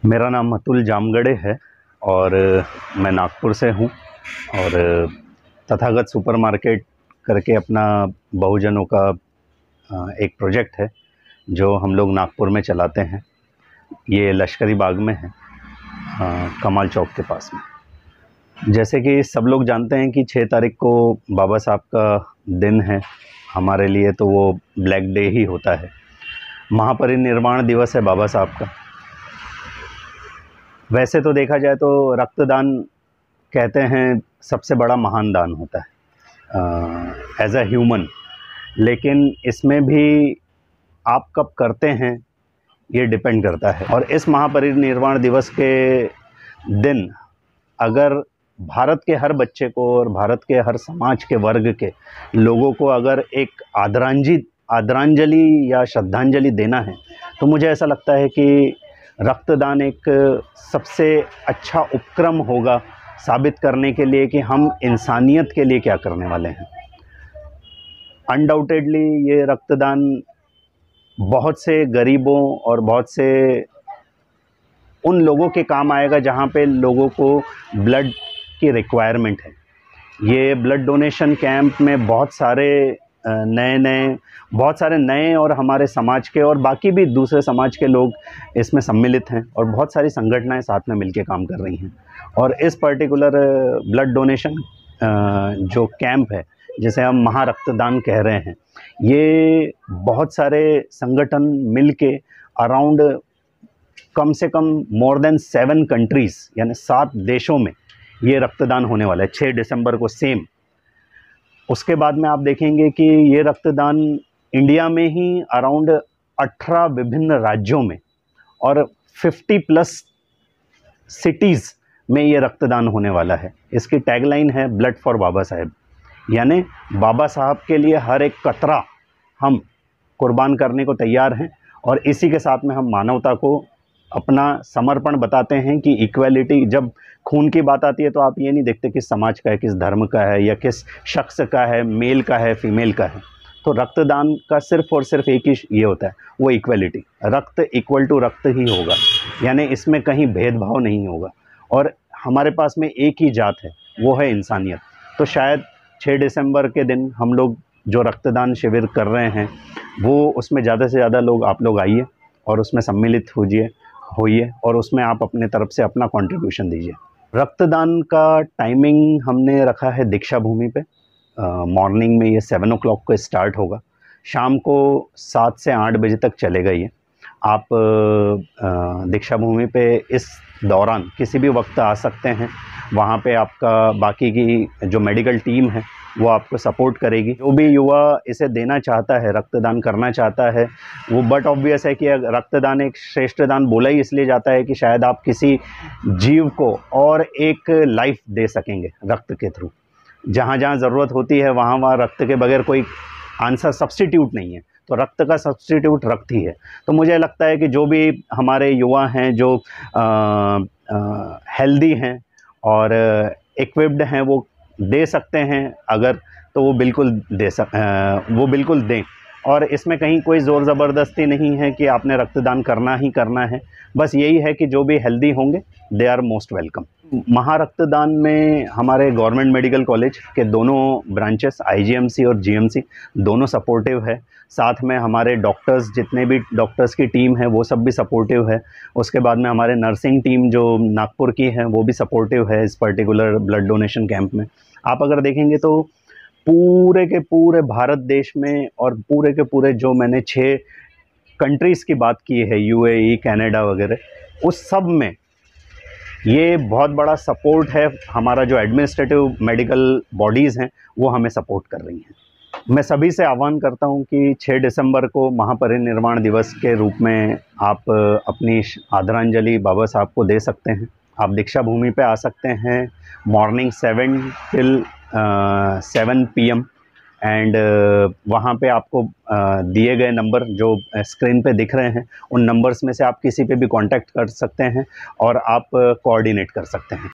मेरा नाम अतुल जामगढ़े है और मैं नागपुर से हूँ और तथागत सुपरमार्केट करके अपना बहुजनों का एक प्रोजेक्ट है जो हम लोग नागपुर में चलाते हैं। ये लश्करी बाग में है, कमाल चौक के पास में। जैसे कि सब लोग जानते हैं कि 6 तारीख को बाबा साहब का दिन है, हमारे लिए तो वो ब्लैक डे ही होता है। महापरिनिर्वाण दिवस है बाबा साहब का। वैसे तो देखा जाए तो रक्तदान कहते हैं सबसे बड़ा महान दान होता है एज अ ह्यूमन, लेकिन इसमें भी आप कब करते हैं ये डिपेंड करता है। और इस महापरिनिर्वाण दिवस के दिन अगर भारत के हर बच्चे को और भारत के हर समाज के वर्ग के लोगों को अगर एक आदरांजलि या श्रद्धांजलि देना है तो मुझे ऐसा लगता है कि रक्तदान एक सबसे अच्छा उपक्रम होगा साबित करने के लिए कि हम इंसानियत के लिए क्या करने वाले हैं। अनडाउटेडली ये रक्तदान बहुत से गरीबों और बहुत से उन लोगों के काम आएगा जहाँ पे लोगों को ब्लड की रिक्वायरमेंट है। ये ब्लड डोनेशन कैंप में बहुत सारे नए और हमारे समाज के और बाकी भी दूसरे समाज के लोग इसमें सम्मिलित हैं और बहुत सारी संगठनाएं साथ में मिलकर काम कर रही हैं। और इस पर्टिकुलर ब्लड डोनेशन जो कैंप है जिसे हम महारक्तदान कह रहे हैं, ये बहुत सारे संगठन मिलके अराउंड कम से कम मोर देन 7 कंट्रीज़ यानी 7 देशों में ये रक्तदान होने वाला है 6 दिसंबर को सेम। उसके बाद में आप देखेंगे कि ये रक्तदान इंडिया में ही अराउंड 18 विभिन्न राज्यों में और 50+ सिटीज़ में ये रक्तदान होने वाला है। इसकी टैगलाइन है ब्लड फॉर बाबा साहेब, यानी बाबा साहब के लिए हर एक कतरा हम कुर्बान करने को तैयार हैं। और इसी के साथ में हम मानवता को अपना समर्पण बताते हैं कि इक्वालिटी, जब खून की बात आती है तो आप ये नहीं देखते किस समाज का है, किस धर्म का है या किस शख्स का है, मेल का है, फीमेल का है। तो रक्तदान का सिर्फ और सिर्फ एक ही ये होता है, वो इक्वालिटी। रक्त इक्वल टू रक्त ही होगा, यानी इसमें कहीं भेदभाव नहीं होगा। और हमारे पास में एक ही जात है, वो है इंसानियत। तो शायद 6 दिसंबर के दिन हम लोग जो रक्तदान शिविर कर रहे हैं वो उसमें ज़्यादा से ज़्यादा लोग आप लोग आइए और उसमें सम्मिलित होइए और उसमें आप अपने तरफ से अपना कंट्रीब्यूशन दीजिए। रक्तदान का टाइमिंग हमने रखा है दीक्षा भूमि पे। मॉर्निंग में ये 7 o'clock को स्टार्ट होगा, शाम को 7 से 8 बजे तक चलेगा ये। आप दीक्षा भूमि पे इस दौरान किसी भी वक्त आ सकते हैं। वहाँ पे आपका बाकी की जो मेडिकल टीम है वो आपको सपोर्ट करेगी। जो भी युवा इसे देना चाहता है, रक्तदान करना चाहता है वो, बट ऑब्वियस है कि रक्तदान एक श्रेष्ठ दान बोला ही इसलिए जाता है कि शायद आप किसी जीव को और एक लाइफ दे सकेंगे रक्त के थ्रू। जहाँ जहाँ ज़रूरत होती है वहाँ वहाँ रक्त के बगैर कोई आंसर सब्स्टिट्यूट नहीं है, तो रक्त का सब्स्टिट्यूट रक्त ही है। तो मुझे लगता है कि जो भी हमारे युवा हैं जो हेल्दी हैं और इक्विप्ड हैं वो दे सकते हैं अगर, तो वो बिल्कुल दें। और इसमें कहीं कोई ज़ोर ज़बरदस्ती नहीं है कि आपने रक्तदान करना ही करना है। बस यही है कि जो भी हेल्दी होंगे दे आर मोस्ट वेलकम। महारक्तदान में हमारे गवर्नमेंट मेडिकल कॉलेज के दोनों ब्रांचेस IGMC और GMC दोनों सपोर्टिव है। साथ में हमारे डॉक्टर्स, जितने भी डॉक्टर्स की टीम है वो सब भी सपोर्टिव है। उसके बाद में हमारे नर्सिंग टीम जो नागपुर की है वो भी सपोर्टिव है इस पर्टिकुलर ब्लड डोनेशन कैंप में। आप अगर देखेंगे तो पूरे के पूरे भारत देश में और पूरे के पूरे जो मैंने 6 कंट्रीज़ की बात की है, UAE, कनाडा वगैरह, उस सब में ये बहुत बड़ा सपोर्ट है। हमारा जो एडमिनिस्ट्रेटिव मेडिकल बॉडीज़ हैं वो हमें सपोर्ट कर रही हैं। मैं सभी से आह्वान करता हूं कि 6 दिसंबर को महापरिनिर्वाण दिवस के रूप में आप अपनी आदरांजलि बाबा साहब को दे सकते हैं। आप दीक्षा भूमि पे आ सकते हैं मॉर्निंग 7 till 7 PM एंड वहाँ पे आपको दिए गए नंबर जो स्क्रीन पे दिख रहे हैं उन नंबर्स में से आप किसी पे भी कांटेक्ट कर सकते हैं और आप कोऑर्डिनेट कर सकते हैं।